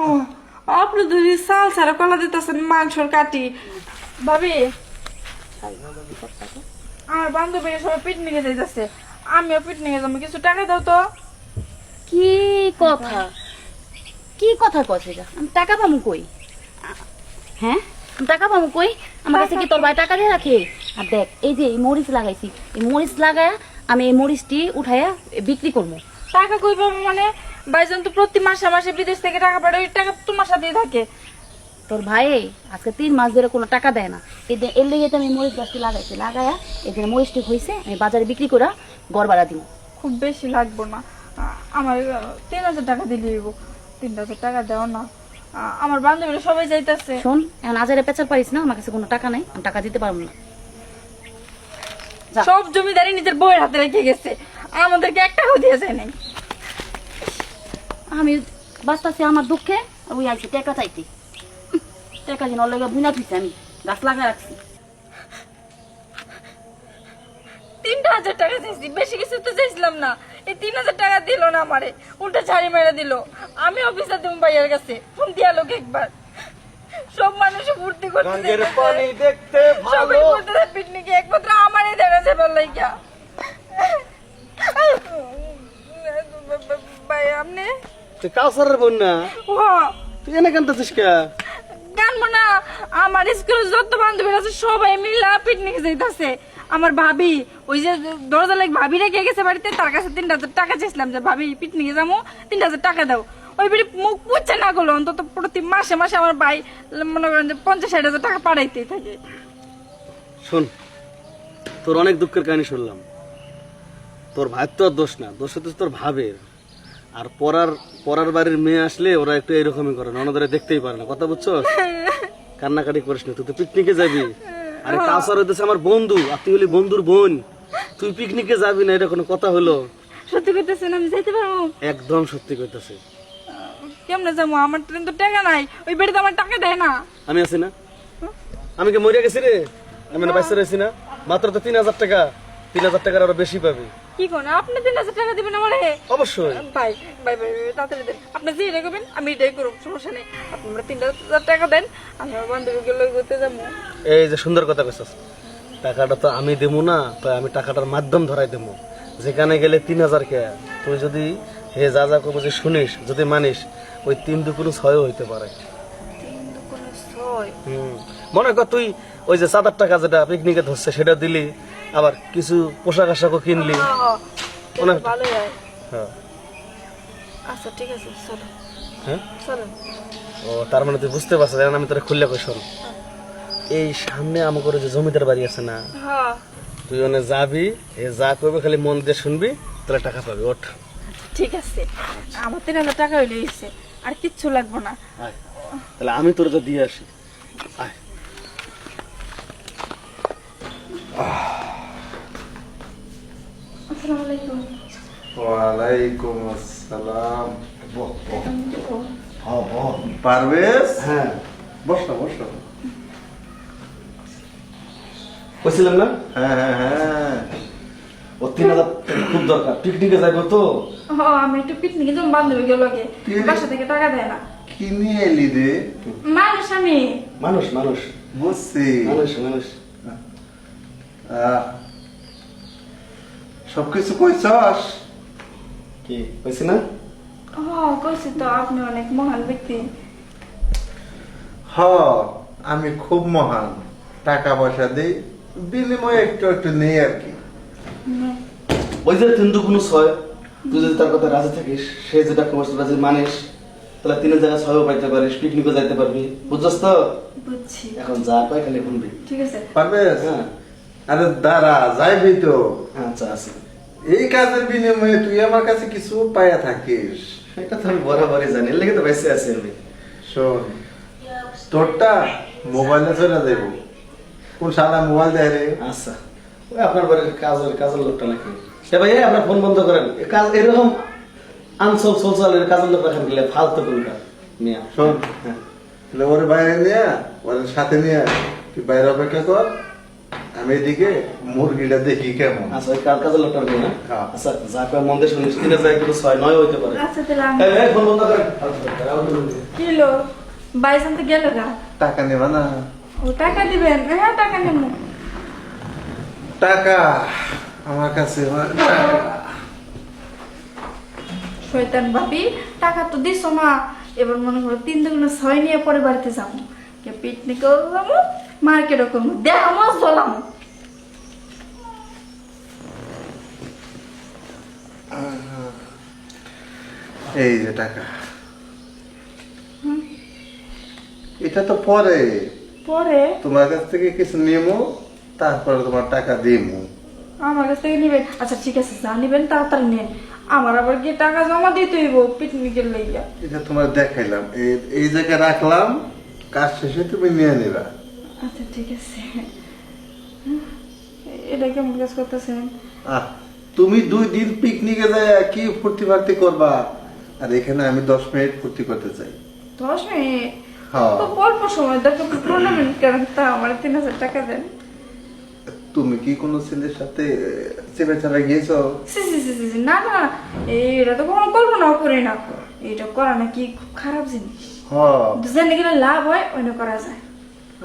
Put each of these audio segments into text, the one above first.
ও আপনি দুই সাল ছাড়া কলা দিতেছেন মাংসর কাটি ভাবি। আমার বান্ধবীরা সবাই পিকনিকে যাইতেছে, আমিও পিকনিকে যাবো, কিছু টাকা দাও তো। কি কথা, কি কথা কছে? আমি টাকা পাবো কই? হ্যাঁ, আমি টাকা পাবো কই? আমার কাছে কি তোর ভাই টাকা দিয়ে রাখে? আর দেখ, এই যে এই মরিচ লাগাইছি, এই মরিচ লাগায় আমি এই মরিচটি উঠাইয়া বিক্রি করবো। টাকা কই পাবো মানে? ভাইজান তো প্রতি মাসে মাসে বিদেশ থেকে টাকা পাঠায়, ওই টাকা তোমার সাথেই থাকে। তোর ভাই আজকে 3 মাস ধরে কোনো টাকা দেয় না, এর লেগে তো আমি মরিচ গাছটি লাগাইছি, লাগায়া এই যে মরিচটি হয়েছে আমি বাজারে বিক্রি করে ঘর ভাড়া দিব। খুব বেশি লাগবো না, আমার 3000 টাকা দিলে দিব। 3000 টাকা দাও না, আমার বান্ধবীরা সবাই যাইতেছে। শোন, এখন আজারে পেঁচার পারিস না, আমার কাছে কোনো টাকা নাই, আমি টাকা দিতে পারবো না। যা। সব জমিদারি নিজের বউয়ের হাতে রেখে গেছে, আমাদেরকে এক টাকাও দিয়ে যায় নাই। আমি বাঁচতেছি আমার দুঃখে, ওই আইছি টাকা চাইতে। টাকা দিন ওর লেগে বুনা থুইছি, আমি গাছ লাগা রাখছি। 3000 টাকা চাইছি, বেশি কিছু তো চাইছিলাম না। এই 3000 টাকা দিল না আমারে, উল্টা ঝাড়ি মেরে দিল। আমি অফিসে তুমি ভাইয়ের কাছে ফোন দিয়া লোক একবার, সব মানুষ ফুর্তি রঙের করতেছে, পানি দেখতে সবাই ভালো। করতেছে পিকনিকে, একমাত্র আমারই দেখা যাবে লাইগা। ভাই আপনি তুই কাউসারের বোন না, ও তুই এনে কানতেছিস কে? জানবো না, আমার স্কুলের যত বান্ধবীরা আছে সবাই মিলা পিকনিকে যাইতাছে। আমার ভাবি, ওই যে দরজা লাগ ভাবি রেখে গেছে বাড়িতে, তার কাছে 3000 টাকা চেয়েছিলাম যে ভাবি পিকনিকে যাবো, 3000 টাকা দাও। ওই বাড়ি মুখ পুচ্ছে না করলো, অন্তত প্রতি মাসে মাসে আমার ভাই মনে করেন যে 50-60 হাজার টাকা পাঠাইতেই থাকে। শোন, তোর অনেক দুঃখের কাহিনী শুনলাম। তোর ভাইয়ের তো আর দোষ না, দোষ হচ্ছে তোর ভাবের। আর পরার বাড়ির মেয়ে আসলে ওরা একটু এরকমই করে, ননদরে দেখতেই পারে না, কথা বুঝছো? কান্নাকাটি করিস না, তুই তো পিকনিকে যাবি। আরে কাউসার হইতেছে আমার বন্ধু, আর তুই হলি বন্ধুর বোন, তুই পিকনিকে যাবি না, এটা কোনো কথা হলো? সত্যি করতেছেন আমি যাইতে পারবো? একদম সত্যি কইতাছে। কেমনে যাবো? আমার ট্রেন তো টাকা নাই, ওই বাড়িতে আমার টাকা দেয় না। আমি আছি না? আমি কি মরিয়া গেছি রে? আমি না বাইসে রয়েছি না? মাত্র তো 3000 টাকা, 3000 টাকার আরো বেশি পাবি। কি কোন আপনি 3000 টাকা দিবেন আমারে? অবশ্যই। ভাই ভাই ভাই তাড়াতাড়ি দেন, আপনি যে এটা করবেন আমি এটাই করব, সমস্যা নেই। আপনারা 3000 টাকা দেন, আমি আমার বান্ধবীকে লই করতে যাবো। এই যে সুন্দর কথা কইছস, টাকাটা তো আমি দেবো না, তো আমি টাকাটার মাধ্যম ধরাই দেবো। যেখানে গেলে 3000 কে, তুই যদি হে যা যা করবো যে শুনিস, যদি মানিস, ওই 3 দুগুণ 6 হইতে পারে। মনে কর তুই ওই যে 7,000 টাকা যেটা পিকনিকে ধরছে সেটা দিলি, আবার কিছু পোশাক আশাকও কিনলি, অনেক ভালোই হয়। হ্যাঁ। আচ্ছা ঠিক আছে, চলো হ্যাঁ, চলো। ও তার মানে তুই বুঝতে পারছিস, এখন আমি তোরা খুললে কই শোন, এই সামনে আমাকে যে জমিদার বাড়ি আছে না, হ্যাঁ তুই ওখানে যাবি, এ যা করবে খালি মন দিয়ে শুনবি, তাহলে টাকা পাবি। ওঠ। ঠিক আছে, আমার 3000 টাকা হইলে হইছে, আর কিচ্ছু লাগবে না। আয়, তাহলে আমি তোর তো দিয়ে আসি। আয়। আসসালামু আলাইকুম। ওয়ালাইকুম আসসালাম। বহ, বহ। হ্যাঁ, বহ। পারভেজ? হ্যাঁ, বস না, বস না। বলছিলাম না হ্যাঁ, হ্যাঁ, হ্যাঁ। ও 3000 টাকা খুব দরকার, পিকনিকে যাইবো তো। আমি একটু পিকনিকে যাবো বান্ধবীকে লগে, বাসা থেকে টাকা দেয় না। কি নিয়ে এলি রে? মানুষ আমি। মানুষ মানুষ বুঝছি। মানুষ মানুষ আহ, সবকিছু কইছস? কি কইছি না? কইছি তো, আপনি অনেক মহান ব্যক্তি। হ, আমি খুব মহান, টাকা পয়সা দেই, বিনিময়ে একটু একটু নেই আর কি। ওই যে 3 দুগুণ 6, তুই যদি তার কথা রাজি থাকিস, সে যেটা কমাস রাজি মানিস, তাহলে 3 জায়গায় 6ও পাইতে পারিস, পিকনিকও যাইতে পারবি, বুঝছস তো? বুঝছি। এখন যা পাই খালি শুনবি। ঠিক আছে। পারভেজ? হ্যাঁ আরে দাঁড়া, যাইবি তো। হ্যাঁ, আচ্ছা আছে। এই কাজের বিনিময়ে তুই আমার কাছে কিছু পাইয়া থাকিস। এটা তো আমি বরাবরই জানি, এর লেগে তো বেঁচে আছি আমি। শোন, তোরটা মোবাইলে চলে যাইব। কোন শালা মোবাইল দেয় রে? আচ্ছা, ওই আপনার বাড়ির কাজের লোকটা নাকি? এ ভাই, আপনার ফোন বন্ধ করেন। এ কাজ এরকম আনসল সোলসালের কাজের লোক রাখেন গেলে ফালতু কোনটা মিয়া। শোন, হ্যাঁ তাহলে ওর বাইরে নিয়ে, ওর সাথে নিয়ে তুই বাইরে অপেক্ষা কর, আমি এদিকে মুরগিটা দেখি কেমন। আচ্ছা ওই কার কাজে লোকটার বিয়ে না? হ্যাঁ। আচ্ছা যা কয় মন দিয়ে শুনিস, তিনে যায় কিন্তু 6-9 হইতে পারে। আচ্ছা তাহলে আমি এই, এই, ফোন বন্ধ কর। কিলো বাইশ আনতে গেল গা। টাকা নেবা না? ও টাকা দিবেন? হ্যাঁ টাকা নেবো। টাকা আমার কাছে টাকা। শয়তান ভাবি, টাকা তো দিছো না, এবার মনে করো 3 দুগুণে 6 নিয়ে পরে বাড়িতে যাবো, কে পিকনিকেও যাবো, মার্কেটও করবো, দেখামো চলামো। এই যে টাকা, এটা তো পরে পরে তোমার কাছ থেকে কিছু নেবো, তারপরে তোমার টাকা দিমু। আমার কাছ থেকে নিবেন? আচ্ছা ঠিক আছে, যা নিবেন তাড়াতাড়ি নেন, আমার আবার গিয়ে টাকা জমা দিতে হইব পিকনিকের লাইগা। এটা তোমার দেখাইলাম, এই জায়গায় রাখলাম, কাজ শেষে তুমি নিয়ে নিবা। আচ্ছা ঠিক আছে। এটা কেমন কাজ করতেছেন? আহ, তুমি 2 দিন পিকনিকে যায় কি ফুর্তি ফার্তি করবা, আর এখানে আমি 10 মিনিট ফুর্তি করতে চাই। 10 মিনিট? হ্যাঁ। তো অল্প সময় দেখো, 15 মিনিট কেন, তা আমার 3000 টাকা দেন। তুমি কি কোনো ছেলের সাথে চেপে চাপা গিয়েছো? সি সি সি সি, না না, এটা তো কোনো কল্পনাও করি না, এটা করা নাকি খুব খারাপ জিনিস। হ্যাঁ, জেনে গেলে লাভ হয়, অন্য করা যায়।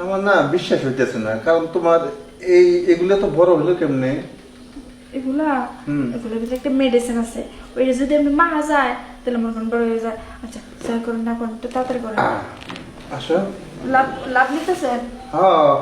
আমার না বিশ্বাস হইতেছে না, কারণ তোমার এগুলো তো বড় হলো কেমনে? এগুলা হুম। এগুলোর ভিতরে একটা মেডিসিন আছে, ওইটা যদি আপনি মারা যায় তাহলে মনে করেন বড় হয়ে যায়। আচ্ছা স্যার করেন না করেন, একটু তাড়াতাড়ি করেন। আসো। লাভ লাভ নিতেছেন? হ্যাঁ,